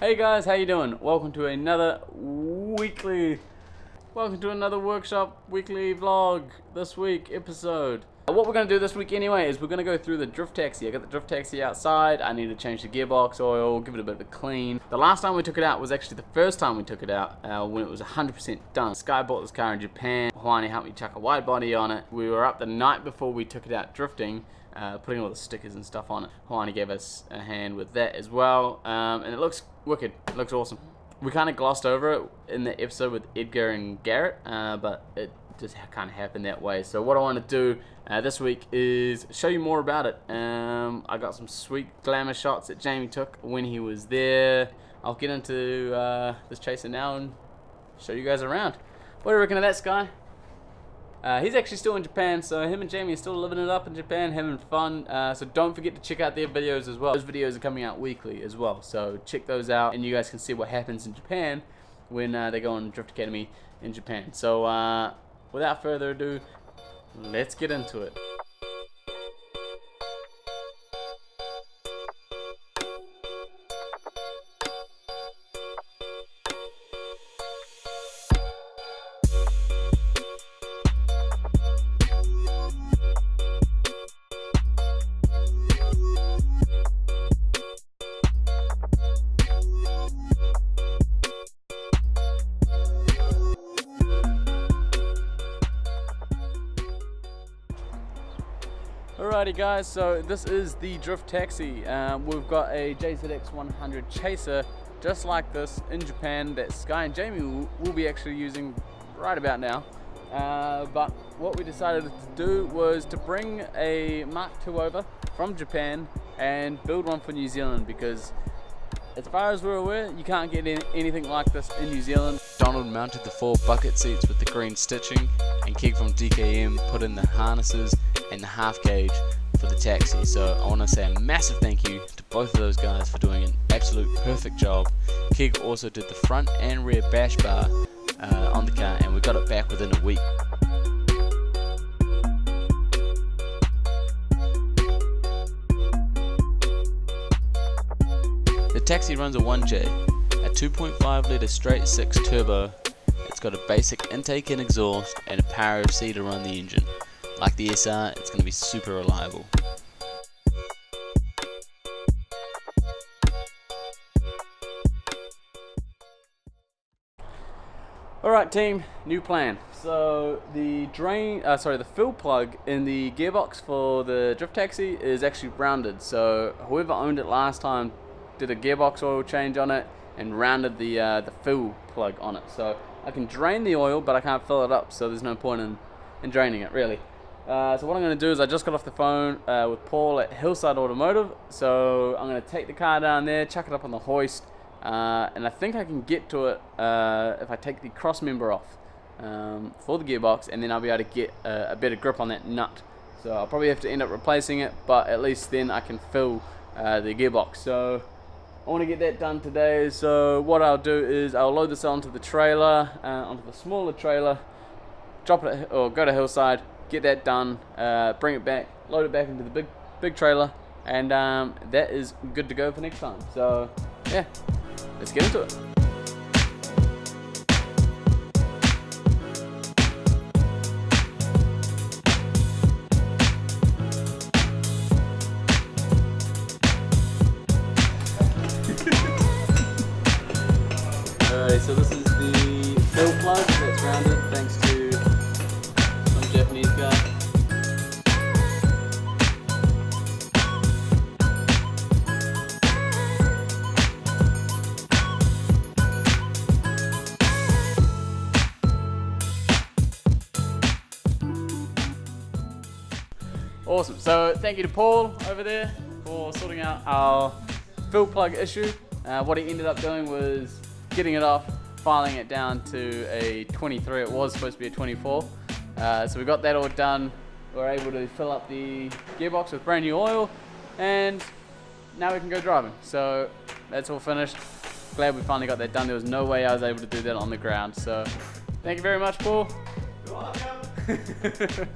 Hey guys, how you doing? Welcome to another workshop weekly vlog this week episode. What we're going to do this week anyway is we're going to go through the Drift Taxi. I got the Drift Taxi outside. I need to change the gearbox oil, give it a bit of a clean. The last time we took it out was actually the first time we took it out when it was 100% done. Sky bought this car in Japan. Hawani helped me chuck a wide body on it. We were up the night before we took it out drifting, putting all the stickers and stuff on it. Hawani gave us a hand with that as well, and it looks wicked. It looks awesome. We kind of glossed over it in the episode with Edgar and Garrett, but it just kind of happened that way. So what I want to do this week is show you more about it. I got some sweet glamour shots that Jamie took when he was there. I'll get into this chaser now and show you guys around. What do you reckon of that, Sky? He's actually still in Japan, so him and Jamie are still living it up in Japan, having fun. So don't forget to check out their videos as well. Those videos are coming out weekly as well, so check those out and you guys can see what happens in Japan when they go on Drift Academy in Japan. So without further ado, let's get into it. Alrighty guys, so this is the Drift Taxi. We've got a JZX 100 chaser just like this in Japan that Sky and Jamie will be actually using right about now. But what we decided to do was to bring a Mark II over from Japan and build one for New Zealand, because as far as we're aware, you can't get anything like this in New Zealand. Donald mounted the 4 bucket seats with the green stitching, and Keg from DKM put in the harnesses and the half cage for the taxi. So I want to say a massive thank you to both of those guys for doing an absolute perfect job. Keg also did the front and rear bash bar on the car, and we got it back within a week. The taxi runs a 1J, a 2.5 litre straight 6 turbo. It's got a basic intake and exhaust and a power of C to run the engine. Like the SR, it's going to be super reliable. Alright team, new plan. So the the fill plug in the gearbox for the Drift Taxi is actually rounded. So whoever owned it last time did a gearbox oil change on it and rounded the fill plug on it. So I can drain the oil, but I can't fill it up, so there's no point in draining it really. So what I'm going to do is I just got off the phone with Paul at Hillside Automotive, so I'm going to take the car down there, chuck it up on the hoist, and I think I can get to it if I take the cross member off for the gearbox, and then I'll be able to get a better grip on that nut. So I'll probably have to end up replacing it, but at least then I can fill the gearbox. So I want to get that done today. So what I'll do is I'll load this onto the trailer, onto the smaller trailer, drop it or go to Hillside, get that done, bring it back, load it back into the big trailer, and that is good to go for next time. So yeah, let's get into it. Alright, so this is the fill plug that's rounded thanks to some Japanese guy. Awesome, so thank you to Paul over there for sorting out our fill plug issue. What he ended up doing was getting it off, filing it down to a 23. It was supposed to be a 24. So we got that all done. We're able to fill up the gearbox with brand new oil, and now we can go driving. So that's all finished. Glad we finally got that done. There was no way I was able to do that on the ground. So thank you very much, Paul. You're welcome.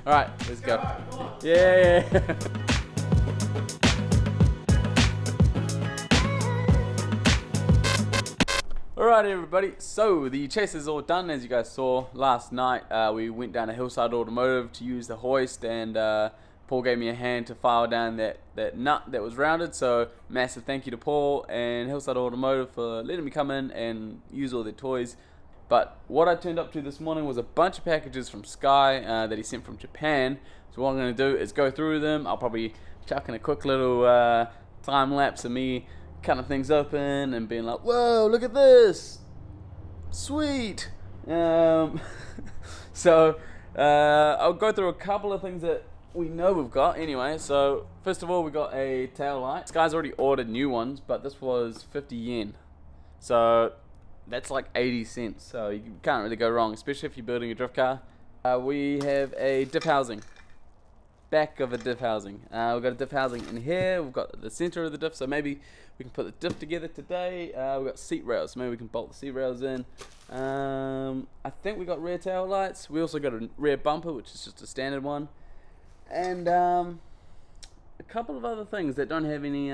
All right, let's go. Yeah. Alright everybody, so the chase is all done. As you guys saw last night, we went down to Hillside Automotive to use the hoist, and Paul gave me a hand to file down that nut that was rounded. So massive thank you to Paul and Hillside Automotive for letting me come in and use all their toys. But what I turned up to this morning was a bunch of packages from Sky that he sent from Japan. So what I'm going to do is go through them. I'll probably chuck in a quick little time lapse of me cutting things open and being like, whoa, look at this, sweet. So I'll go through a couple of things that we know we've got anyway. So first of all, we got a tail light. This guy's already ordered new ones, but this was 50 yen, so that's like 80 cents. So you can't really go wrong, especially if you're building a drift car. We have a diff housing, back of a diff housing. We've got a diff housing in here. We've got the center of the diff, so maybe we can put the diff together today. We've got seat rails, so maybe we can bolt the seat rails in. I think we got rear tail lights. We also got a rear bumper, which is just a standard one, and a couple of other things that don't have any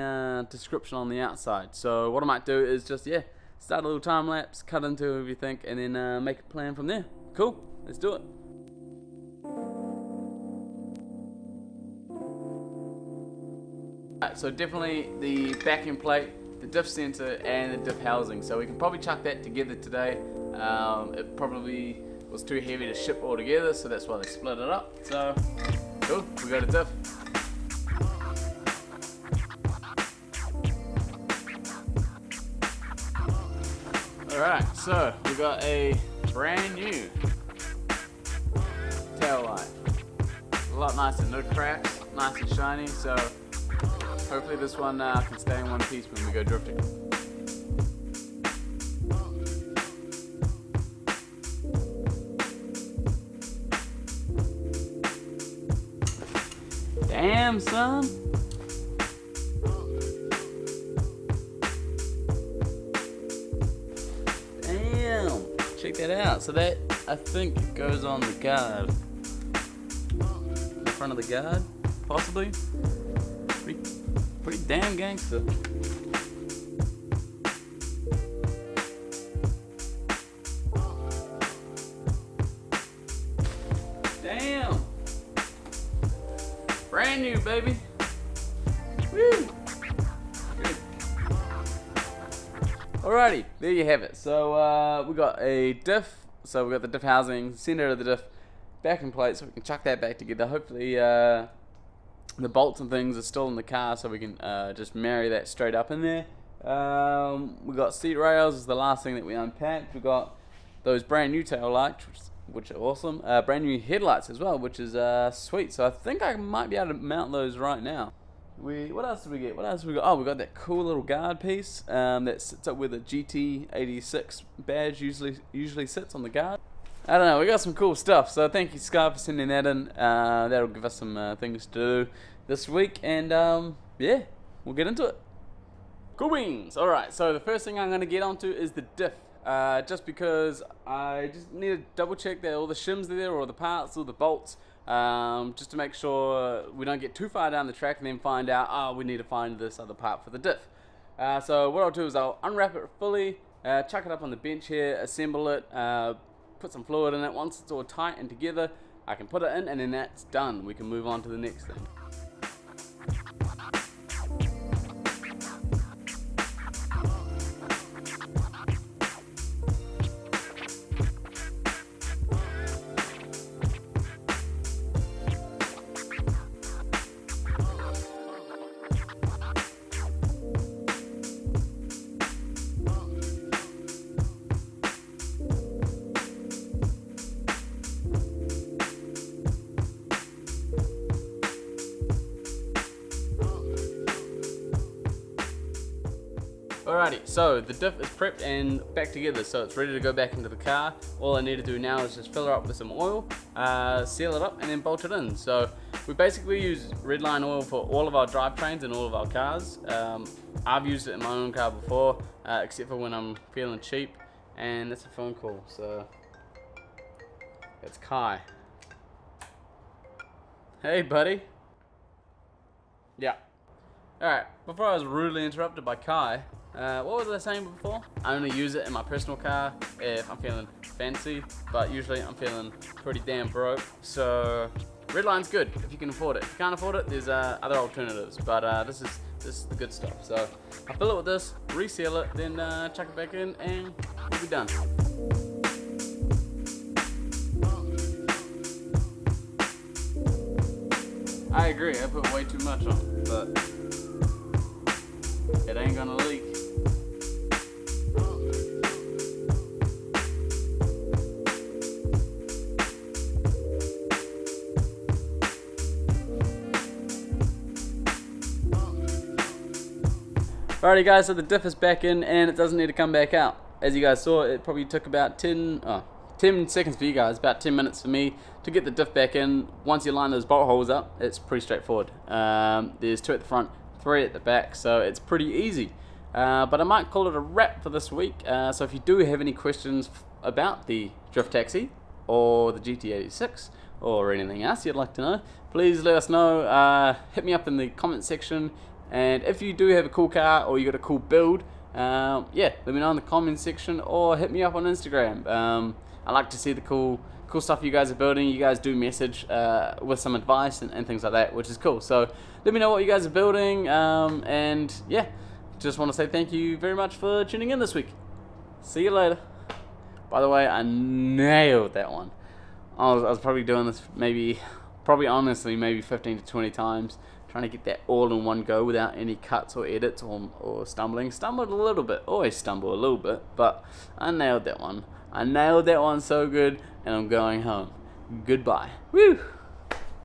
description on the outside. So what I might do is just start a little time lapse, cut into everything, and then make a plan from there. Cool, let's do it. So definitely the backing plate, the diff center, and the diff housing. So we can probably chuck that together today. It probably was too heavy to ship all together, so that's why they split it up. So cool, we got a diff. Alright, so we got a brand new tail light. A lot nicer, no cracks, nice and shiny. So hopefully this one can stay in one piece when we go drifting. Damn, son. Damn. Check that out. So that, I think, goes on the guard. In front of the guard, possibly. Pretty damn gangster. Damn. Brand new, baby. Woo. Good. Alrighty, there you have it. So we got a diff. So we got the diff housing, center of the diff, backing plate, so we can chuck that back together. Hopefully the bolts and things are still in the car, so we can just marry that straight up in there. We got seat rails is the last thing that we unpacked. We got those brand new tail lights, which are awesome. Brand new headlights as well, which is sweet. So I think I might be able to mount those right now. What else did we get? What else did we got? Oh, we got that cool little guard piece that sits up where the GT86 badge usually sits on the guard. I don't know, we got some cool stuff, so thank you Sky for sending that in. That'll give us some things to do this week, and yeah, we'll get into it. Cool beans! Alright, so the first thing I'm going to get onto is the diff, just because I just need to double check that all the shims are there, all the parts, all the bolts, just to make sure we don't get too far down the track and then find out, oh, we need to find this other part for the diff. So what I'll do is I'll unwrap it fully, chuck it up on the bench here, assemble it, put some fluid in it. Once it's all tight and together, I can put it in, and then that's done. We can move on to the next thing. Alrighty, so the diff is prepped and back together, so it's ready to go back into the car. All I need to do now is just fill her up with some oil, seal it up, and then bolt it in. So we basically use Redline oil for all of our drivetrains and all of our cars. I've used it in my own car before, except for when I'm feeling cheap, and that's a phone call, so it's Kai. Hey buddy. Yeah. Alright, before I was rudely interrupted by Kai, What was I saying before? I only use it in my personal car if I'm feeling fancy, but usually I'm feeling pretty damn broke. So Redline's good if you can afford it. If you can't afford it, there's other alternatives, but this is the good stuff. So I fill it with this, reseal it, then chuck it back in, and we'll be done. I agree, I put way too much on, but it ain't gonna leak. Alrighty guys, so the diff is back in and it doesn't need to come back out. As you guys saw, it probably took about 10 seconds for you guys, about 10 minutes for me to get the diff back in. Once you line those bolt holes up, it's pretty straightforward. There's 2 at the front, 3 at the back, so it's pretty easy. But I might call it a wrap for this week. So if you do have any questions about the Drift Taxi or the GT86 or anything else you'd like to know, please let us know. Hit me up in the comment section. And if you do have a cool car or you got a cool build, yeah, let me know in the comment section or hit me up on Instagram. I like to see the cool stuff you guys are building. You guys do message with some advice and things like that, which is cool. So let me know what you guys are building. And yeah, just want to say thank you very much for tuning in this week. See you later. By the way, I nailed that one. I was probably doing this honestly maybe 15 to 20 times, trying to get that all in one go without any cuts or edits or stumbling. Stumbled a little bit, always stumble a little bit, but I nailed that one. I nailed that one so good, and I'm going home. Goodbye. Woo!